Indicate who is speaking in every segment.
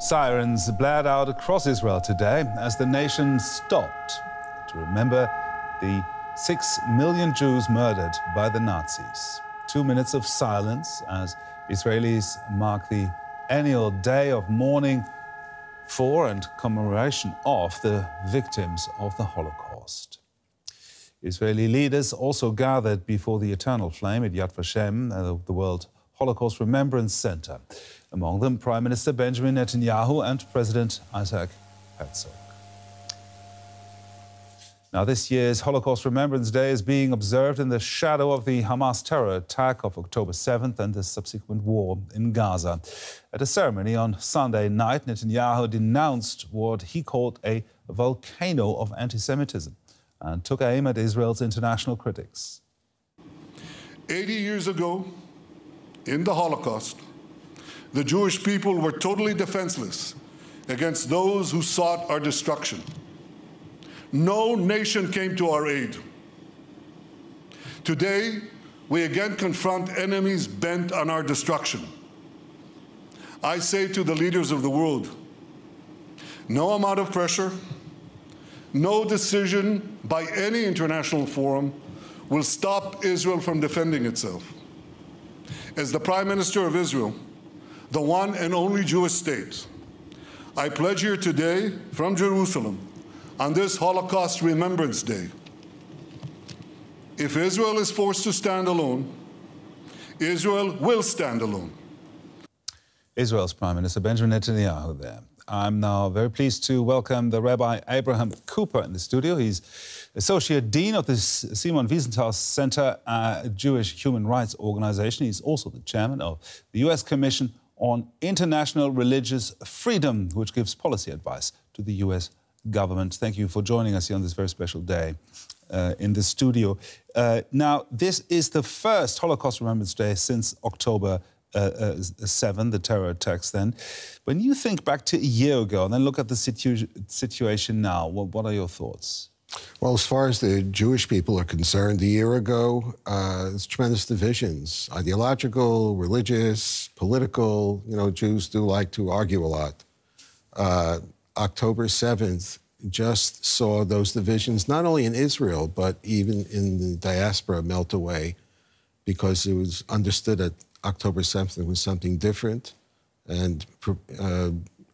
Speaker 1: Sirens blared out across Israel today as the nation stopped to remember the 6 million Jews murdered by the Nazis. 2 minutes of silence as Israelis mark the annual day of mourning for and commemoration of the victims of the Holocaust. Israeli leaders also gathered before the eternal flame at Yad Vashem, the World Holocaust Remembrance Center. Among them, Prime Minister Benjamin Netanyahu and President Isaac Herzog. Now, this year's Holocaust Remembrance Day is being observed in the shadow of the Hamas terror attack of October 7th and the subsequent war in Gaza. At a ceremony on Sunday night, Netanyahu denounced what he called a volcano of anti-Semitism and took aim at Israel's international critics.
Speaker 2: 80 years ago, in the Holocaust, the Jewish people were totally defenseless against those who sought our destruction. No nation came to our aid. Today, we again confront enemies bent on our destruction. I say to the leaders of the world, no amount of pressure, no decision by any international forum will stop Israel from defending itself. As the Prime Minister of Israel, the one and only Jewish state, I pledge here today from Jerusalem on this Holocaust Remembrance Day. If Israel is forced to stand alone, Israel will stand alone.
Speaker 1: Israel's Prime Minister Benjamin Netanyahu there. I'm now very pleased to welcome the Rabbi Abraham Cooper in the studio. He's Associate Dean of the Simon Wiesenthal Center, a Jewish human rights organization. He's also the chairman of the U.S. Commission on International Religious Freedom, which gives policy advice to the U.S. government. Thank you for joining us here on this very special day in the studio. Now, this is the first Holocaust Remembrance Day since October 7, the terror attacks then. When you think back to a year ago and then look at the situation now, what are your thoughts?
Speaker 3: Well, as far as the Jewish people are concerned, a year ago, there's tremendous divisions, ideological, religious, political. You know, Jews do like to argue a lot. October 7th just saw those divisions, not only in Israel, but even in the diaspora melt away, because it was understood that October 7th it was something different. And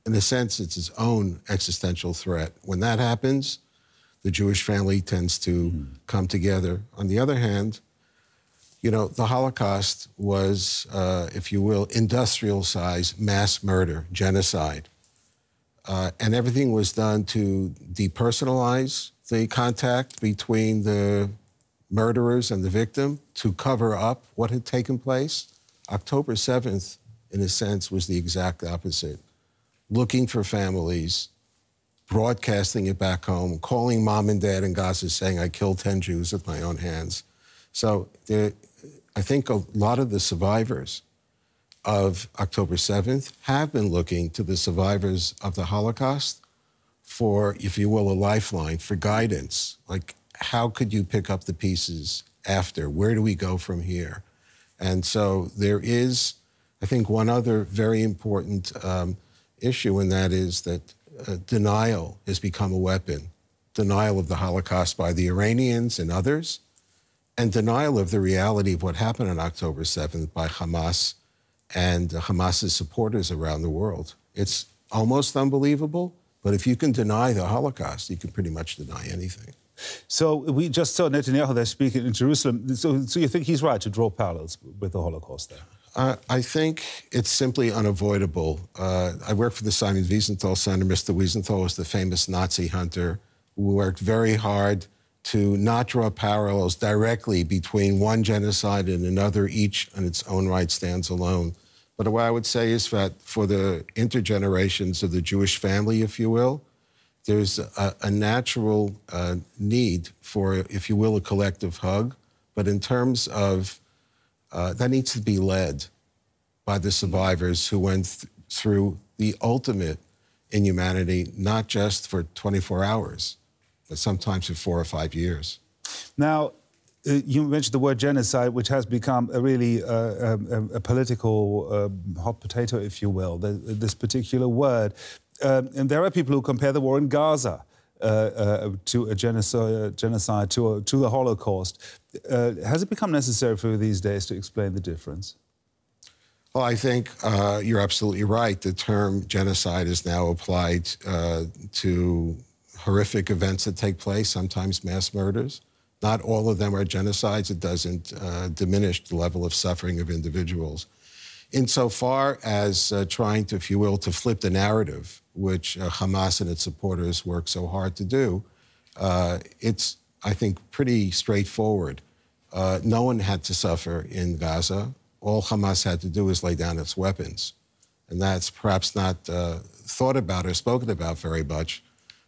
Speaker 3: in a sense, it's its own existential threat. When that happens, the Jewish family tends to come together. On the other hand, you know, the Holocaust was, if you will, industrial-sized mass murder, genocide. And everything was done to depersonalize the contact between the murderers and the victim, to cover up what had taken place. October 7th, in a sense, was the exact opposite. Looking for families, broadcasting it back home, calling mom and dad in Gaza saying, I killed 10 Jews with my own hands. So I think a lot of the survivors of October 7th have been looking to the survivors of the Holocaust for, if you will, a lifeline, for guidance. Like, how could you pick up the pieces after? Where do we go from here? And so there is, I think, one other very important issue, and that is that denial has become a weapon. Denial of the Holocaust by the Iranians and others, and denial of the reality of what happened on October 7th by Hamas and Hamas's supporters around the world. It's almost unbelievable, but if you can deny the Holocaust, you can pretty much deny anything.
Speaker 1: So we just saw Netanyahu there speaking in Jerusalem. So you think he's right to draw parallels with the Holocaust there?
Speaker 3: I think it's simply unavoidable. I worked for the Simon Wiesenthal Center. Mr. Wiesenthal was the famous Nazi hunter who worked very hard to not draw parallels directly between one genocide and another, each in its own right stands alone. But what I would say is that for the intergenerations of the Jewish family, if you will, there's a natural need for, if you will, a collective hug. But in terms of, that needs to be led by the survivors who went through the ultimate inhumanity, not just for 24 hours, but sometimes for 4 or 5 years.
Speaker 1: Now, You mentioned the word genocide, which has become a really a political hot potato, if you will, this particular word. And there are people who compare the war in Gaza to a genocide, to the Holocaust. Has it become necessary for you these days to explain the difference?
Speaker 3: Well, I think you're absolutely right. The term genocide is now applied to horrific events that take place, sometimes mass murders. Not all of them are genocides. It doesn't diminish the level of suffering of individuals. Insofar as trying to, if you will, to flip the narrative, which Hamas and its supporters work so hard to do, it's, I think, pretty straightforward. No one had to suffer in Gaza. All Hamas had to do is lay down its weapons. And that's perhaps not thought about or spoken about very much.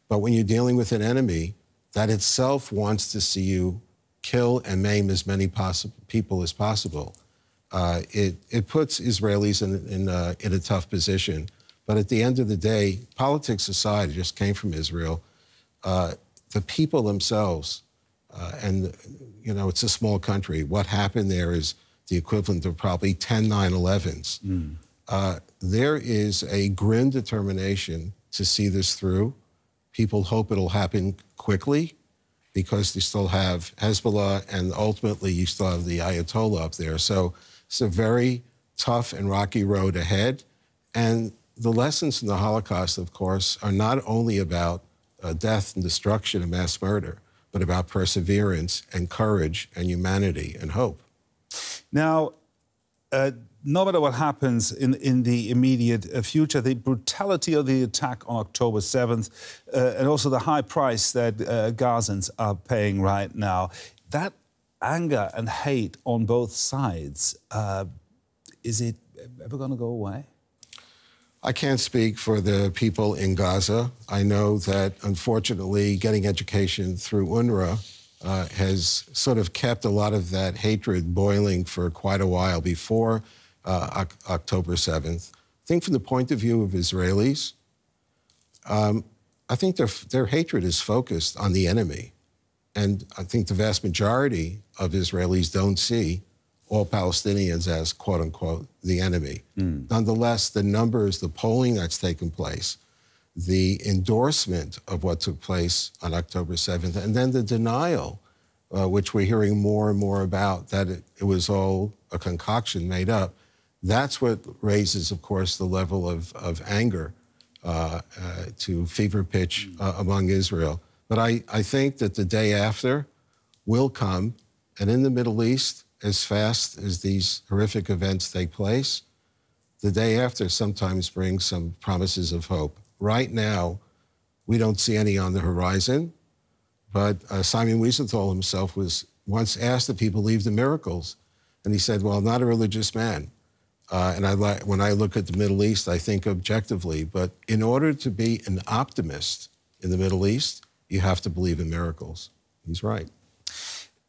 Speaker 3: But when you're dealing with an enemy that itself wants to see you kill and maim as many people as possible, it puts Israelis in a tough position. But at the end of the day, politics aside, it just came from Israel, the people themselves, and, you know, it's a small country. What happened there is the equivalent of probably 10 9/11s. There is a grim determination to see this through. People hope it'll happen quickly because they still have Hezbollah, and ultimately you still have the Ayatollah up there. So it's a very tough and rocky road ahead. And the lessons from the Holocaust, of course, are not only about death and destruction and mass murder, but about perseverance and courage and humanity and hope.
Speaker 1: Now, no matter what happens in the immediate future, the brutality of the attack on October 7th and also the high price that Gazans are paying right now, that anger and hate on both sides, is it ever going to go away?
Speaker 3: I can't speak for the people in Gaza. I know that, unfortunately, getting education through UNRWA has sort of kept a lot of that hatred boiling for quite a while before October 7th. I think from the point of view of Israelis, I think their hatred is focused on the enemy. And I think the vast majority of Israelis don't see all Palestinians as, quote unquote, the enemy. Nonetheless, the numbers, the polling that's taken place, the endorsement of what took place on October 7th, and then the denial, which we're hearing more and more about, that it was all a concoction made up, that's what raises, of course, the level of anger to fever pitch among Israel. But I think that the day after will come, and in the Middle East, as fast as these horrific events take place, the day after sometimes brings some promises of hope. Right now, we don't see any on the horizon, but Simon Wiesenthal himself was once asked if he believed in miracles, and he said, well, I'm not a religious man. And when I look at the Middle East, I think objectively, but in order to be an optimist in the Middle East, you have to believe in miracles. He's right.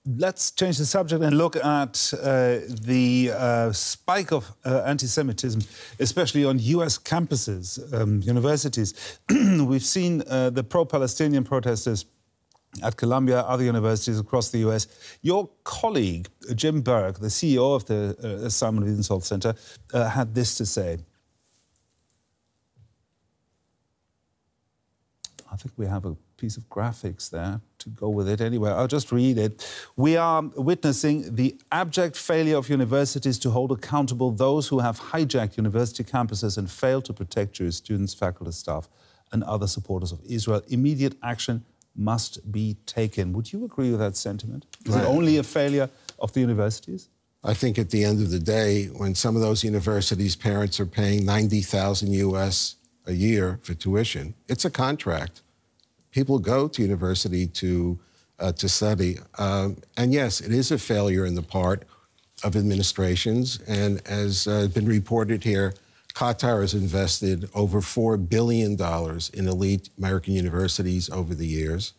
Speaker 1: Let's change the subject and look at the spike of anti-Semitism, especially on U.S. campuses, universities. We've seen the pro-Palestinian protesters at Columbia, other universities across the U.S. Your colleague, Jim Burke, the CEO of the Simon Wiesenthal Center, had this to say. I think we have a piece of graphics there to go with it. Anyway, I'll just read it. We are witnessing the abject failure of universities to hold accountable those who have hijacked university campuses and failed to protect Jewish students, faculty, staff, and other supporters of Israel. Immediate action must be taken. Would you agree with that sentiment? Is it only a failure of the universities?
Speaker 3: I think at the end of the day, when some of those universities' parents are paying $90,000 US a year for tuition, it's a contract. People go to university to study. And yes, it is a failure in the part of administrations. And as been reported here, Qatar has invested over $4 billion in elite American universities over the years.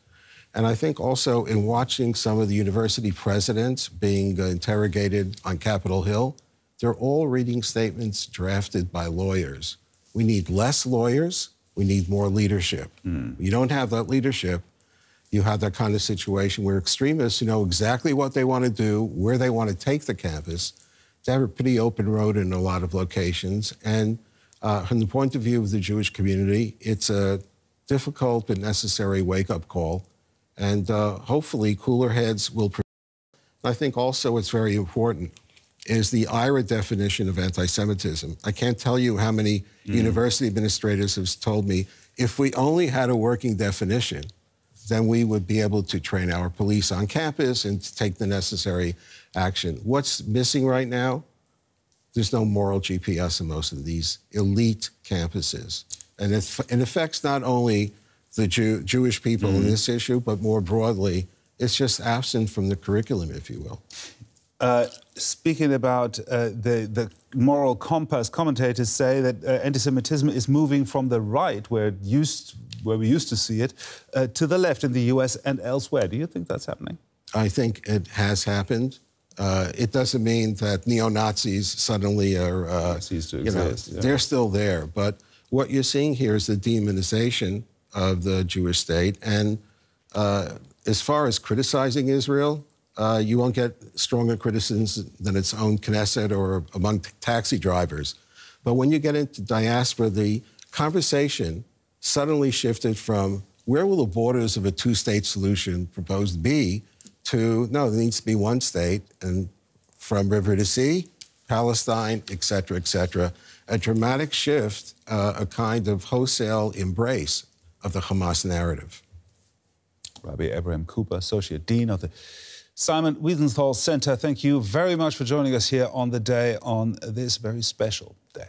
Speaker 3: And I think also in watching some of the university presidents being interrogated on Capitol Hill, they're all reading statements drafted by lawyers. We need less lawyers. We need more leadership. You don't have that leadership, you have that kind of situation where extremists know exactly what they want to do, where they want to take the campus. They have a pretty open road in a lot of locations. And from the point of view of the Jewish community, it's a difficult but necessary wake-up call. And hopefully cooler heads will prevail. I think also what's very important is the IRA definition of anti-Semitism. I can't tell you how many university administrators have told me, if we only had a working definition, then we would be able to train our police on campus and to take the necessary action. What's missing right now? There's no moral GPS in most of these elite campuses. And it affects not only the Jewish people in this issue, but more broadly, it's just absent from the curriculum, if you will.
Speaker 1: Speaking about the moral compass, commentators say that anti-Semitism is moving from the right, where we used to see it, to the left in the US and elsewhere. Do you think that's happening?
Speaker 3: I think it has happened. It doesn't mean that neo-Nazis suddenly are,
Speaker 1: cease to exist. Yeah.
Speaker 3: They're still there. But what you're seeing here is the demonization of the Jewish state. And as far as criticizing Israel, you won't get stronger criticisms than its own Knesset or among taxi drivers. But when you get into diaspora, the conversation suddenly shifted from where will the borders of a two-state solution proposed be to, no, there needs to be one state, and from river to sea, Palestine, et cetera, a dramatic shift, a kind of wholesale embrace of the Hamas narrative.
Speaker 1: Rabbi Abraham Cooper, Associate Dean of the Wiesenthal Center, thank you very much for joining us here on the day, on this very special day.